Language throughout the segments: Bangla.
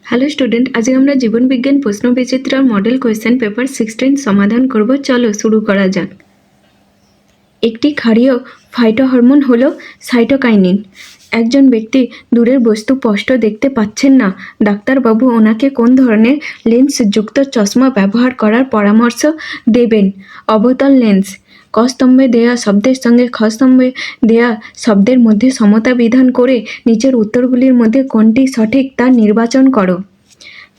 হ্যালো স্টুডেন্ট, আজকে আমরা জীবনবিজ্ঞান প্রশ্ন বিচিত্রার মডেল কোয়েশ্চেন পেপার 16 সমাধান করব। চলো শুরু করা যাক। একটি ক্ষারীয় ফাইটোহরমোন হলো সাইটোকাইনিন। একজন ব্যক্তি দূরের বস্তু স্পষ্ট দেখতে পাচ্ছেন না। ডাক্তারবাবু ওনাকে কোন ধরনের লেন্সযুক্ত চশমা ব্যবহার করার পরামর্শ দেবেন? অবতল লেন্স। ক স্তম্ভে দেয়া শব্দের সঙ্গে খ স্তম্ভে দেয়া শব্দের মধ্যে সমতা বিধান করে নিচের উত্তরগুলির মধ্যে কোনটি সঠিক তা নির্বাচন করো।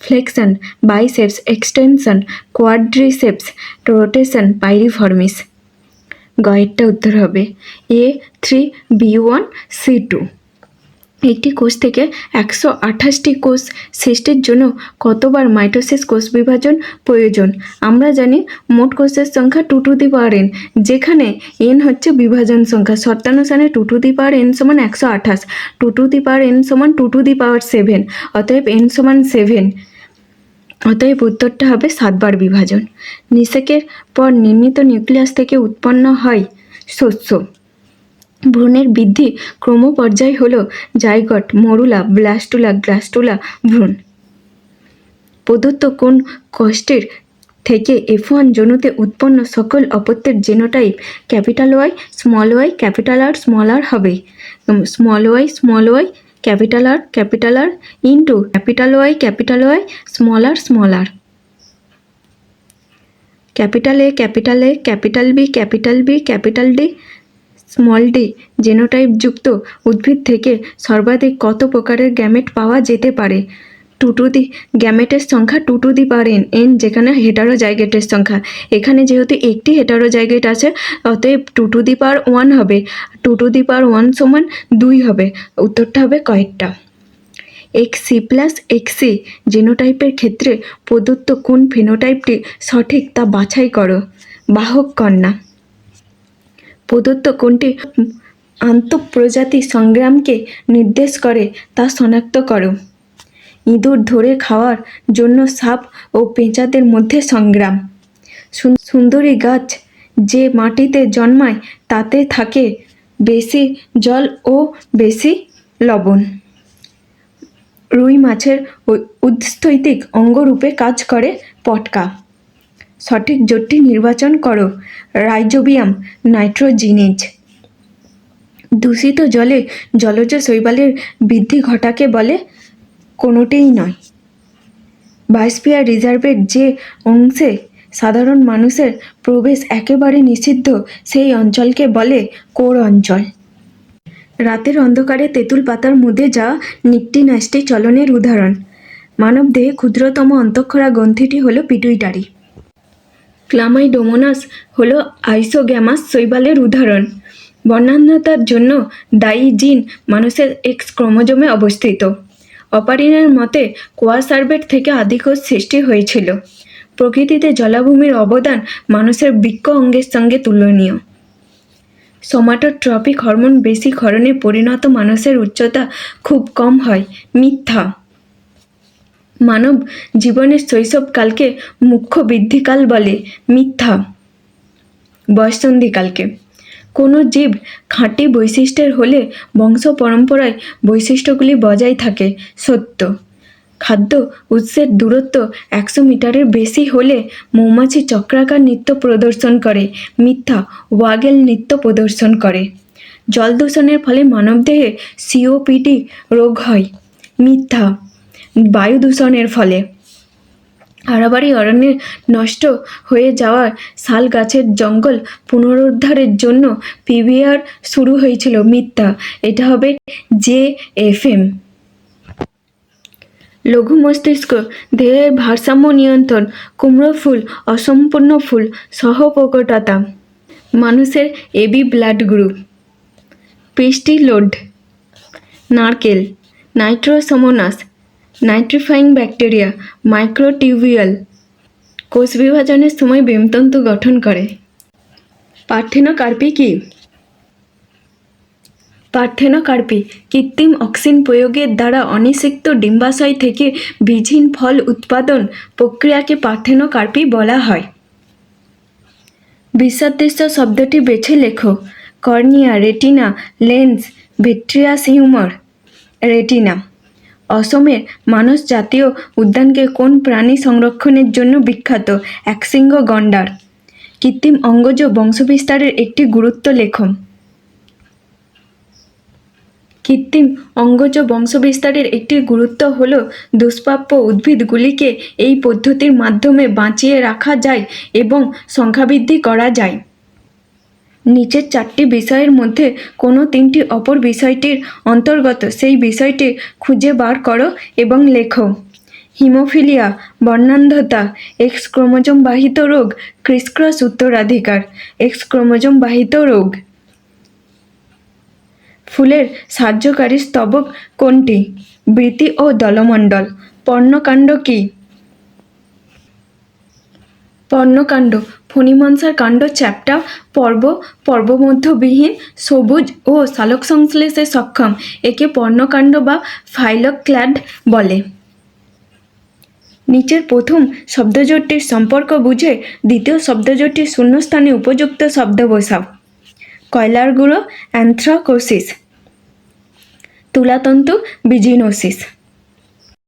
Flexion, biceps, extension, quadriceps, rotation, piriformis. গয়েরটা উত্তর হবে A3B1C2। একটি কোষ থেকে 128টি কোষ সৃষ্টির জন্য কতবার মাইটোসিস কোষ বিভাজন প্রয়োজন? আমরা জানি মোট কোষের সংখ্যা 2n, যেখানে n হচ্ছে বিভাজন সংখ্যা। শর্তানুসারে 2n সমান 128, 2n সমান 2^7, অতএব n সমান 7। অতএব উত্তরটা হবে 7 বার বিভাজন। নিষেকের পর নির্মিত নিউক্লিয়াস থেকে উৎপন্ন হয় শস্য। ভ্রূণের বৃদ্ধি ক্রমপর্যায় হলো জাইগট, মরুলা, ব্লাস্টুলা, গ্লাস্টুলা, ভ্রূণ। প্রদত্ত কোন কোষ্ঠীর থেকে F1 জনুতে উৎপন্ন সকল অপত্যের জেনোটাইপ Y, y, R, হবে? y, R, into Y, Y, r। A, B, D genotype যুক্ত উদ্ভিদ থেকে সর্বাধিক কত প্রকারের গ্যামেট পাওয়া যেতে পারে? গ্যামেটের সংখ্যা 2n, n যেখানে হেটারোজাইগেটের সংখ্যা। এখানে যেহেতু একটি হেটারোজাইগেট আছে, অতএব 2n হবে। 2n সমান 2 হবে। উত্তরটা হবে কয়েকটা। XC+XC জেনোটাইপের ক্ষেত্রে প্রদত্ত কোন ফেনোটাইপটি সঠিক তা বাছাই করো। বাহক কন্যা। প্রদত্ত কোনটি আন্তঃপ্রজাতি সংগ্রামকে নির্দেশ করে তা শনাক্ত করো। ইঁদুর ধরে খাওয়ার জন্য সাপ ও পেঁচাদের মধ্যে সংগ্রাম। সুন্দরী গাছ যে মাটিতে জন্মায় তাতে থাকে বেশি জল ও বেশি লবণ। রুই মাছের উৎস্থৈতিক অঙ্গরূপে কাজ করে পটকা। সঠিক জোটটি নির্বাচন করো। রাইজোবিয়াম, নাইট্রোজিনেজ। দূষিত জলে জলজ শৈবালের বৃদ্ধি ঘটাকে বলে? কোনোটিই নয়। বায়োস্ফিয়ার রিজার্ভের যে অংশে সাধারণ মানুষের প্রবেশ একেবারে নিষিদ্ধ সেই অঞ্চলকে বলে কোর অঞ্চল? রাতের অন্ধকারে তেঁতুল পাতার মুদে যাওয়া নিকটিনাসটি চলনের উদাহরণ। মানবদেহে ক্ষুদ্রতম অন্তঃক্ষরা গ্রন্থিটি হল পিটুইটারি। ক্লামাইডোমোনাস হল আইসোগ্যামাস শৈবালের উদাহরণ। বর্ণাঢ্যতার জন্য দায়ী জিন মানুষের X ক্রোমোজোমে অবস্থিত। অপারিনের মতে কোয়াসার্ভেট থেকে আদিকোষ সৃষ্টি হয়েছিল। প্রকৃতিতে জলাভূমির অবদান মানুষের বৃক্ক অঙ্গের সঙ্গে তুলনীয়। সোমাটোট্রপিক হরমোন বেশি ক্ষরণে পরিণত মানুষের উচ্চতা খুব কম হয়। মিথ্যা। মানব জীবনের শৈশবকালকে মুখ্য বৃদ্ধিকাল বলে। মিথ্যা। বয়ঃসন্ধিকালকে। কোনো জীব খাঁটি বৈশিষ্ট্যের হলে বংশ পরম্পরায় বৈশিষ্ট্যগুলি বজায় থাকে। সত্য। খাদ্য উৎসের দূরত্ব 100 মিটারের বেশি হলে মৌমাছি চক্রাকার নৃত্য প্রদর্শন করে। মিথ্যা। ওয়াগেল নৃত্য প্রদর্শন করে। জল দূষণের ফলে মানবদেহে COPD রোগ হয়। মিথ্যা। বায়ু দূষণের ফলে। আরাবারি অরণ্যে নষ্ট হয়ে যাওয়ার শাল গাছের জঙ্গল পুনরুদ্ধারের জন্য PBR শুরু হয়েছিল। মিথ্যা। এটা হবে JFM। লঘু মস্তিষ্ক দেহের ভারসাম্য নিয়ন্ত্রণ। কুমড়ো ফুল, অসম্পূর্ণ ফুল, সহপ্রকটতা। মানুষের AB ব্লাড গ্রুপ। পেস্টিলোড। নারকেল। Nitrosomonas, nitrifying bacteria, microtubule. কোষ বিভাজনের সময় বেমতন্তু গঠন করে। পার্থেনোকার্পি কি? পার্থেনোকার্পি কৃত্রিম অক্সিন প্রয়োগের দ্বারা অনিষিক্ত ডিম্বাশয় থেকে বীজহীন ফল উৎপাদন প্রক্রিয়াকে পার্থেনোকার্পি বলা হয়। বিসদৃশ্য শব্দটি বেছে লেখো। Cornea, retina, lens, vitreous humour. Retina. অসমের মানস জাতীয় উদ্যানকে কোন প্রাণী সংরক্ষণের জন্য বিখ্যাত? একশৃঙ্গ গন্ডার। কৃত্রিম অঙ্গজ বংশবিস্তারের একটি গুরুত্ব লেখো। কৃত্রিম অঙ্গজ বংশবিস্তারের একটি গুরুত্ব হল দুষ্প্রাপ্য উদ্ভিদগুলিকে এই পদ্ধতির মাধ্যমে বাঁচিয়ে রাখা যায় এবং সংখ্যাবৃদ্ধি করা যায়। নিচের 4টি বিষয়ের মধ্যে কোনো 3টি অপর বিষয়টির অন্তর্গত সেই বিষয়টি খুঁজে বার করো এবং লেখো। হিমোফিলিয়া, বর্ণান্ধতা, এক্স ক্রোমোজোম বাহিত রোগ, ক্রিসক্রস উত্তরাধিকার। এক্স ক্রোমোজোম বাহিত রোগ। ফুলের সাহায্যকারী স্তবক কোনটি? বৃতি ও দলমণ্ডল। পর্ণকাণ্ড কি? পর্ণকাণ্ড ফণিমনসার কাণ্ড চ্যাপ্টা, পর্বমধ্যবিহীন, সবুজ ও সালোকসংশ্লেষে সক্ষম। একে পর্ণকাণ্ড বা ফাইলোক্ল্যাড বলে। নিচের প্রথম শব্দজোটটির সম্পর্ক বুঝে দ্বিতীয় শব্দজোটটির শূন্যস্থানে উপযুক্ত শব্দ বসাও। কয়লার গুঁড়ো অ্যানথ্রাকোসিস, তুলাতন্তু বিজিনোসিস।